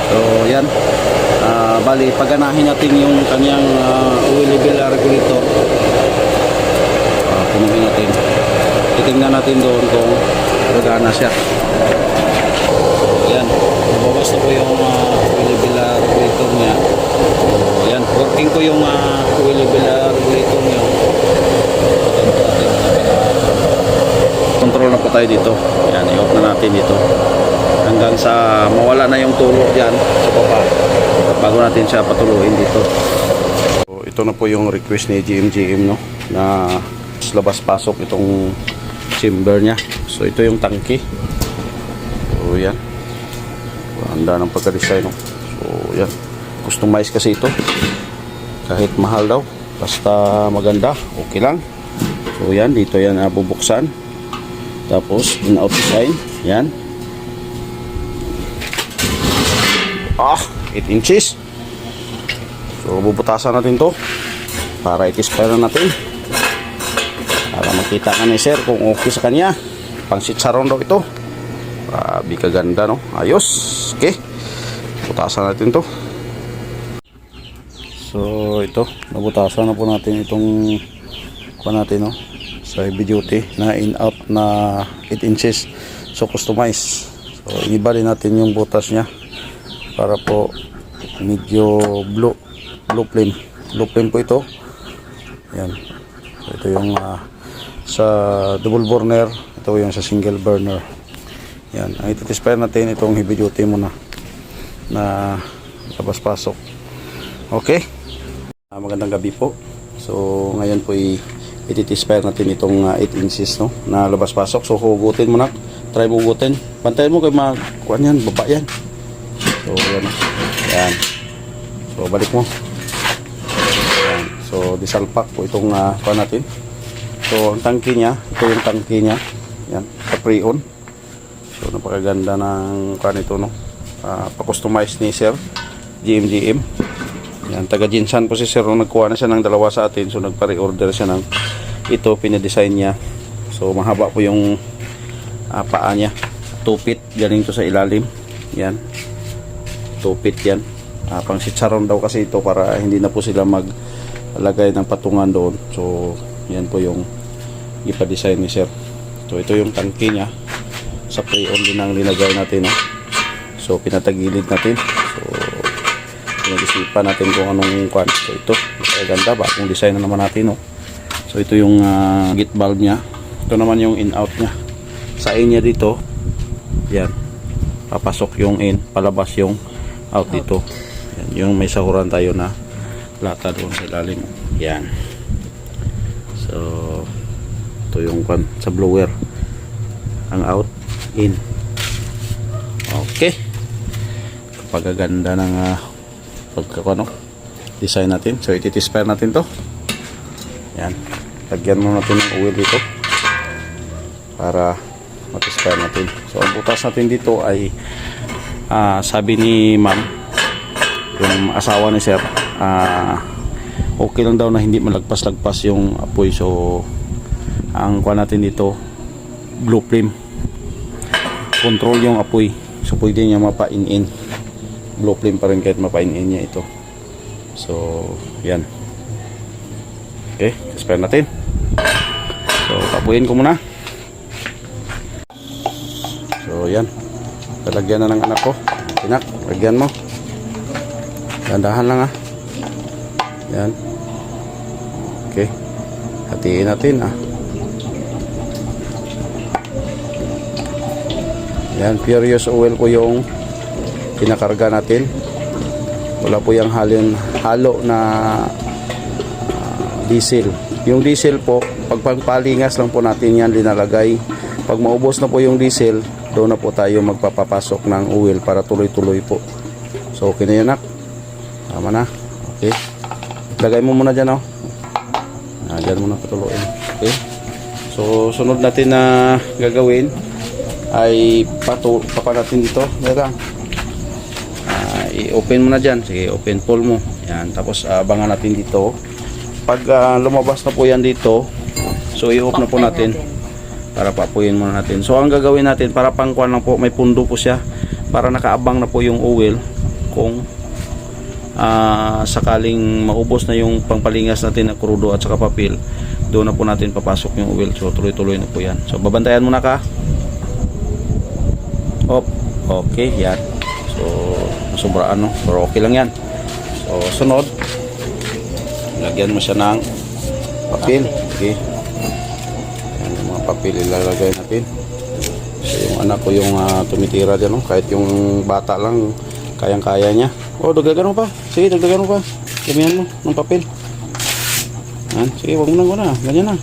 So yan, bali paganahin natin yung kanyang oil level regulator. Punuhin natin, titingnan natin doon kung gagana siya. So yan, nabawas na po yung oil level regulator niya. So yan, working ko yung oil level regulator niya. Control na po tayo dito. Yan, i-off na natin dito hanggang sa mawala na yung tulo dyan sa baba bago natin siya patuluin dito. So, ito na po yung request ni GMGM, no, na labas pasok itong chamber nya. So ito yung tangke. So yan, handa ng pagka-design, no? So yan, customize kasi ito, kahit mahal daw basta maganda okay lang. So yan, dito yan bubuksan, tapos in-out design yan. 8 inches. So bubutasan natin to para i-expire natin, para makita ka ni sir kung okay sa kanya. Pang sitsaron daw ito. Grabe kaganda, no? Ayos. Okay, butasan natin to. So ito, nabutasan na po natin itong kuha natin, no, sa heavy duty na in-out na 8 inches. So customize. So inibali natin yung butas nya para po medyo blue flame po ito. Yan. So ito yung sa double burner, ito yung sa single burner. Yan, ang iti-spare natin itong heavy duty muna na labas pasok. Okay, magandang gabi po. So ngayon po iti-spare natin itong 8 inches, no, na labas pasok. So hugutin mo na, try mo hugutin, pantayin mo kay kuan yan, baba yan. So yan, yan. So balik mo. Yan. So disalpak po itong kuan natin. So ang tangke niya, ito yung tangke niya. Yan, pa-pre-on. So napakaganda ng kuan ito, no. Pa-customize ni Sir GMGM. Yan, taga Jinsan po si Sir, no, nagkuha na siya ng dalawa sa atin. So nagpa-reorder siya ng ito, pinadesign niya. So mahaba po yung paa niya. 2 feet galing to sa ilalim. Yan. 2 feet yan. Pang sitsaron daw kasi ito para hindi na po sila maglagay ng patungan doon. So yan po yung ipa-design ni Sir. So ito yung tangke niya. Sa pre-on din ang linagay natin, no? So pinatagilid natin. So pinag-isipan natin kung anong kwan. So ito, ganda, bagong design na naman natin, no? So ito yung gate valve nya. Ito naman yung in-out nya. Sa in nya dito, yan, papasok yung in, palabas yung out dito. Yan, yung may sahuran tayo na lata doon sa ilalim. Yan. So ito yung kwan sa blower, ang out, in. Okay, kapagaganda ng pagkakano design natin. So iti-spare natin to. Yan, lagyan mo natin ng oil dito para mat-spare natin. So ang butas natin dito ay sabi ni ma'am, yung asawa ni Sir, okay lang daw na hindi malagpas-lagpas yung apoy. So ang kuha natin dito, blue flame, control yung apoy. So pwede niya mapain-in, blue flame pa rin kahit mapain-in niya ito. So yan. Okay, spare natin. So tapuin ko muna. So yan, talagyan na ng anak ko. Pinak, lagyan mo. Dandahan lang, yan. Okay, hatiin natin, yan, Furious oil po yung pinakarga natin. Wala po yung halo na diesel. Yung diesel po, pag pagpalingas lang po natin yan linalagay. Pag maubos na po yung diesel, doon na po tayo magpapapasok ng oil para tuloy-tuloy po. So okay na yan, nak. Tama na. Okay, lagay mo muna dyan, dyan muna patuloyin. Okay, so sunod natin na gagawin ay papa natin dito. I-open mo na dyan. Sige, open pull mo. Yan, tapos abangan natin dito. Pag lumabas na po yan dito, so i-off na po natin para papuyin muna natin. So ang gagawin natin, para pangkuan lang po, may pundo po siya para nakaabang na po yung oil. kung sakaling maubos na yung pangpalingas natin na krudo at saka papel, doon na po natin papasok yung oil. So tuloy-tuloy na po yan. So babantayan muna ka. Okay, yan. So sobraan, no, pero okay lang yan. So sunod, lagyan mo siya ng papel. Okay, yan yung mga papel ilalagay natin. So yung anak ko yung tumitira dyan, no? Kahit yung bata lang kayang-kaya niya. Dagdagan mo pa. Sige, dagdagan mo pa. Damihan mo ng papel. Yan. Sige, wag mo na. Ganyan na.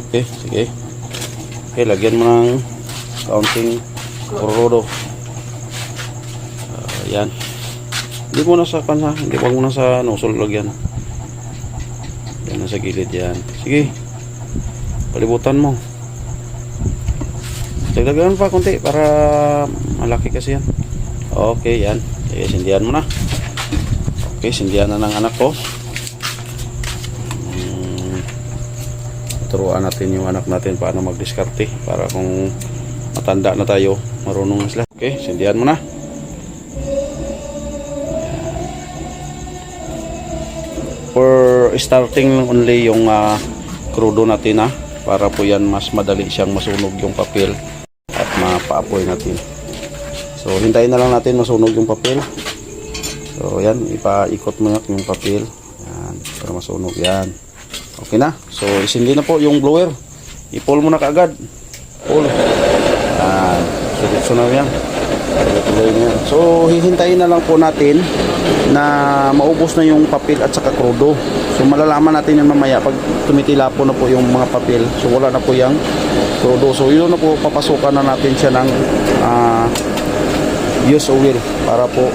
Okay, sige. Okay, lagyan mo ng kaunting krudo. Yan. Hindi mo na sa kanha. Hindi, wag mo na sa nozzle lagyan. Yan na sa gilid yan. Sige. Palibutan mo. Dagdagan pa konti para malaki kasi yan. Okay, yan. Sige, sindihan mo na. Okay, sindihan na ng anak ko. Turuan natin yung anak natin paano magdiskarte para kung matanda na tayo, marunong na sila. Okay, sindihan mo na. For starting lang only yung krudo natin, para po yan mas madali siyang masunog yung papel at mapaapoy natin. So hintayin na lang natin masunog yung papel. So yan, ipaikot mo yung papel. Yan, para masunog yan. Okay na. So isindi na po yung blower. I-pull mo na kaagad. Pull. Yan. So na yan. So hihintayin na lang po natin na maubos na yung papel at saka krudo. So malalaman natin yan mamaya pag tumitila po na po yung mga papel. So wala na po yung krudo. So yun na po, papasukan na natin siya ng use oil para po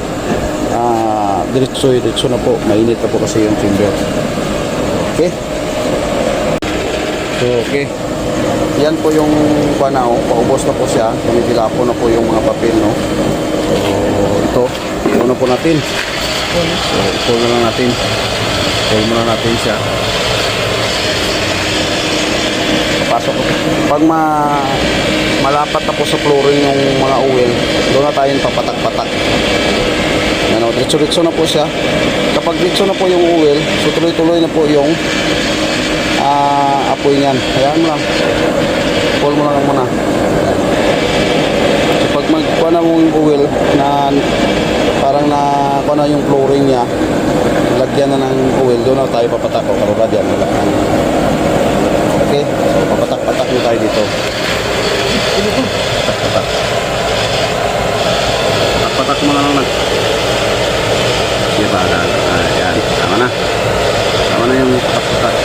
diretso na po. Mainit na po kasi yung chamber. Okay. So okay. Yan po yung panao, paubos na po siya. Tumitila po na po yung mga papel, no. So ito na po natin. So i-pull na lang natin. Pull muna natin siya. Pasok. Pag malapat na po sa flooring yung mga oil, doon na tayong papatak-patak. Ano, diretso na po siya. Kapag diretso na po yung oil, so tuloy-tuloy na po yung apoy niyan. Hayaan mo lang. Pull mo lang muna. So pag magkuha na mo yung oil na parang kuha na yung flooring niya, lagyan na ng oil, doon na tayo papatak. O karugad yan. Okay, so papatak-patak na tayo dito. Patak-patak. Patak mo na lang. Diba? Ayan. Tama na. Tama na yung patak-patak.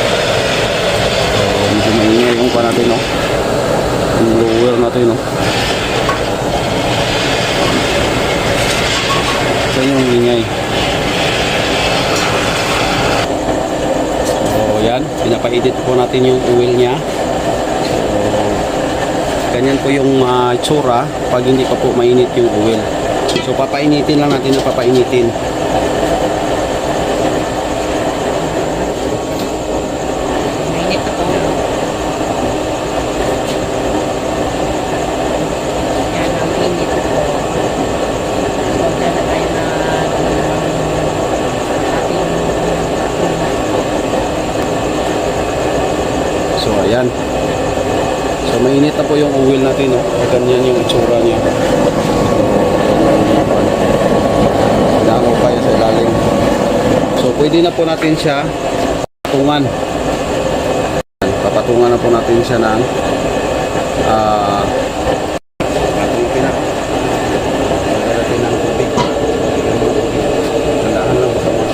So medyo maingay yung pa natin, no? Yung blower natin, no? So yung ingay. Yan, pinapa-edit po natin yung oil niya. So ganyan po yung itsura pag hindi pa po mainit yung oil. So papainitin lang natin na papainitin. Mainit na po. Yan, mainit na po. Huwag na tayo na ating. So ayan. So mainit na po yung oil natin, no? Ganyan yung itsura niya. Dango pa yun sa ilalim. So pwede na po natin siya patungan. Papatungan na po natin siya ng patungan na. Lagyan ng tubig. Tandaan lang sa mga.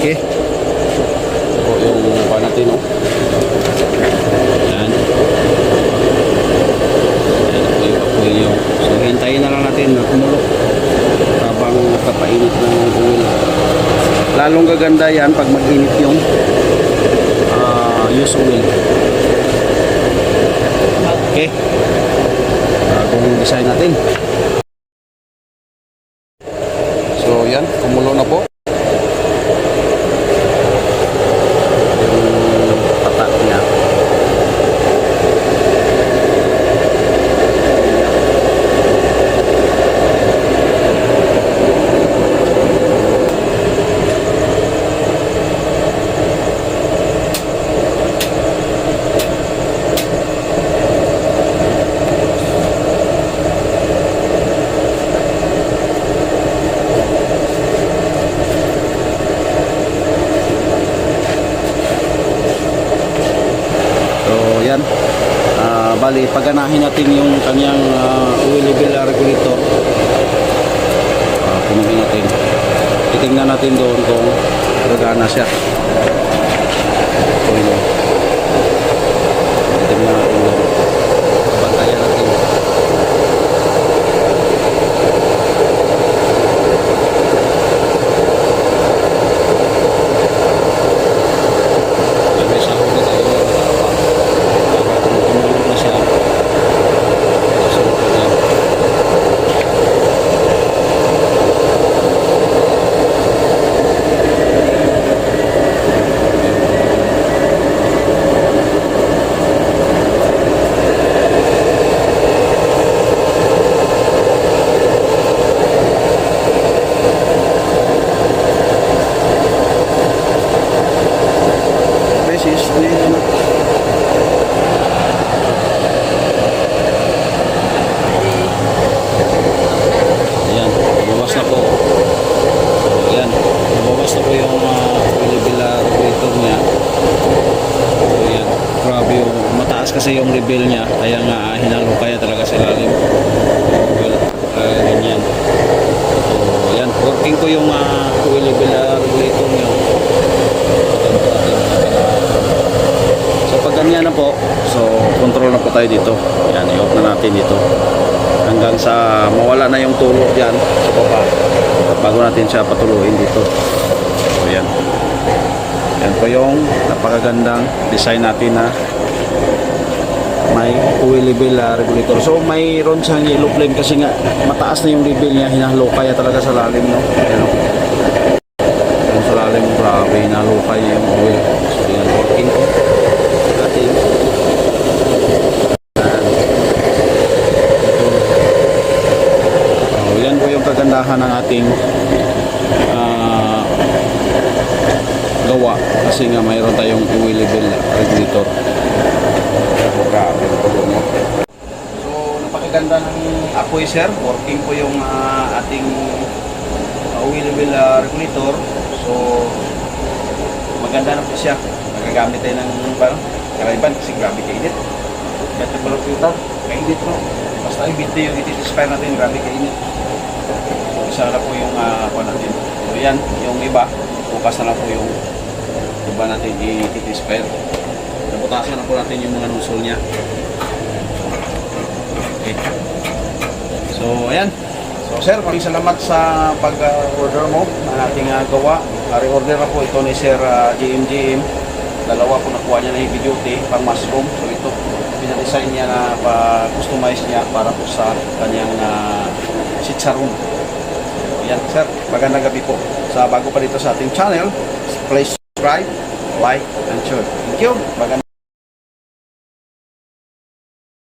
Okay. So yung pa natin, no? Yan. So hintayin na lang natin na kumulo habang painit ng oil. Lalong gaganda yan pag mag-init yung use oil. Okay, bagong design natin. So yan, kumulo na po yung patak niya. Yan, bali paganahin natin yung kanyang oil level regulator. Punuhin natin, titingnan natin doon kung gagana siya. Oil, titingnan natin doon, bantayan natin. May sahod na tayo. Ayan, bawas na po. Ayan, bawas na po yung oil regulator niya. Ayan, grabe yung mataas kasi yung level niya, kaya nga hinalo kaya talaga sa ilalim. Well, ganyan. So, ayan, working ko yung oil regulator niya. So pag ganyan na po, so control na po tayo dito. Ayan, i-off na natin dito hanggang sa mawala na yung tulo dyan sa baba bago natin siya patuluin dito. So yan, yan po yung napakagandang design natin na may oil level regulator. So mayroon siyang yellow flame kasi nga mataas na yung level niya, hinahalo kaya talaga sa lalim, no? Ayan, no? Yung sa lalim, grabe, hinahalo kaya yung oil. So yan, working ko natin. Yan po yung kagandahan ng ating gawa kasi nga mayroon tayong oil level regulator. So napakaganda ng apoy, sir. Working po yung ating oil level regulator. So maganda na po siya. Nagagamit tayo ng karayban kasi grabe kainit. Ito pala filter, kainit, no? Basta i-binte yung iti-expire natin, grabe kainit. So isa na po yung natin. So yan, yung iba, bukas na lang po yung iba natin i-expire. Nabutasan na po natin yung mga nozzle niya. Okay. So ayan. So sir, maraming salamat sa pag-order mo na ating gawa. Re-order na po ito ni Sir JMJM. Dalawa po nakuha niya na heavy duty pang mushroom. So ito, pinadesign niya na pa-customize niya para po sa kanyang chicharon. Yan sir, magandang gabi po. Sa bago pa dito sa ating channel, please subscribe, like, and share. Thank you. Magandang